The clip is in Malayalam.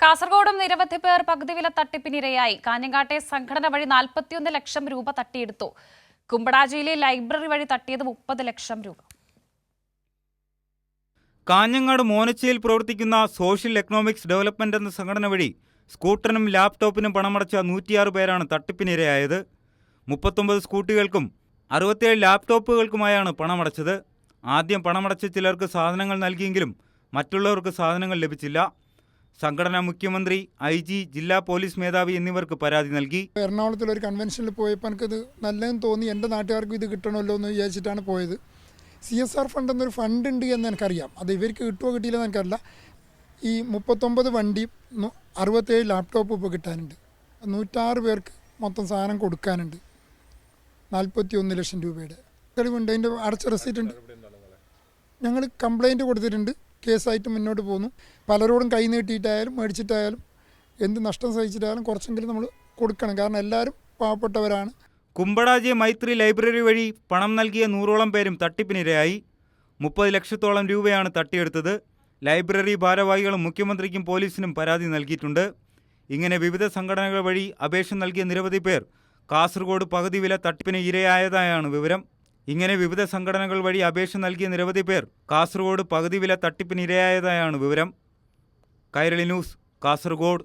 കാസർഗോഡും നിരവധി പേർ പകുതി വില തട്ടിപ്പിനിരയായി. കാഞ്ഞങ്ങാട്ടെ സംഘടന വഴി 41 ലക്ഷം രൂപ തട്ടിയെടുത്തു. കുമ്പടാജിയിലെ ലൈബ്രറി വഴി തട്ടിയത് 30 ലക്ഷം രൂപ. കാഞ്ഞങ്ങാട് മോനച്ചയിൽ പ്രവർത്തിക്കുന്ന സോഷ്യൽ എക്കണോമിക്സ് ഡെവലപ്മെന്റ് എന്ന സംഘടന വഴി സ്കൂട്ടറിനും ലാപ്ടോപ്പിനും പണമടച്ച 106 പേരാണ് തട്ടിപ്പിനിരയായത്. 39 സ്കൂട്ടികൾക്കും 67 ലാപ്ടോപ്പുകൾക്കുമായാണ് പണമടച്ചത്. ആദ്യം പണമടച്ച ചിലർക്ക് സാധനങ്ങൾ നൽകിയെങ്കിലും മറ്റുള്ളവർക്ക് സാധനങ്ങൾ ലഭിച്ചില്ല. സംഘടന മുഖ്യമന്ത്രി, IG, ജില്ലാ പോലീസ് മേധാവി എന്നിവർക്ക് പരാതി നൽകി. എറണാകുളത്തിൽ ഒരു കൺവെൻഷനിൽ പോയപ്പോൾ എനിക്കത് നല്ലതെന്ന് തോന്നി. എൻ്റെ നാട്ടുകാർക്കും ഇത് കിട്ടണമല്ലോ എന്ന് വിചാരിച്ചിട്ടാണ് പോയത്. CSR ഫണ്ട് എന്നൊരു ഫണ്ട് ഉണ്ട് എന്ന് എനിക്കറിയാം. അത് ഇവർക്ക് കിട്ടുമോ കിട്ടിയില്ലെന്ന് എനിക്കറിയില്ല. ഈ 39 വണ്ടി 67 ലാപ്ടോപ്പ് ഇപ്പോൾ കിട്ടാനുണ്ട്. 106 പേർക്ക് മൊത്തം സാധനം കൊടുക്കാനുണ്ട്. 41 ലക്ഷം രൂപയുടെ തെളിവുണ്ട്. അതിൻ്റെ അടച്ച റെസീറ്റ് ഉണ്ട്. ഞങ്ങൾ കംപ്ലൈൻറ്റ് കൊടുത്തിട്ടുണ്ട്. കേസായിട്ട് മുന്നോട്ട് പോകുന്നു. പലരോടും കൈ നീട്ടിയിട്ടായാലും മേടിച്ചിട്ടായാലും എന്ത് നഷ്ടം സഹിച്ചിട്ടായാലും കുറച്ചെങ്കിലും നമ്മൾ കൊടുക്കണം. കാരണം എല്ലാവരും പാവപ്പെട്ടവരാണ്. കുമ്പടാജി മൈത്രി ലൈബ്രറി വഴി പണം നൽകിയ 100ഓളം പേരും തട്ടിപ്പിനിരയായി. 30 ലക്ഷത്തോളം രൂപയാണ് തട്ടിയെടുത്തത്. ലൈബ്രറി ഭാരവാഹികളും മുഖ്യമന്ത്രിക്കും പോലീസിനും പരാതി നൽകിയിട്ടുണ്ട്. ഇങ്ങനെ വിവിധ സംഘടനകൾ വഴി അപേക്ഷ നൽകിയ നിരവധി പേർ കാസർഗോഡ് പകുതി വില തട്ടിപ്പിന് ഇരയായതായാണ് വിവരം. ഇങ്ങനെ വിവിധ സംഘടനകൾ വഴി അപേക്ഷ നൽകിയ നിരവധി പേർ കാസർഗോഡ് പകുതി വില തട്ടിപ്പിന് ഇരയായതായാണ് വിവരം. കൈരളി ന്യൂസ്, കാസർഗോഡ്.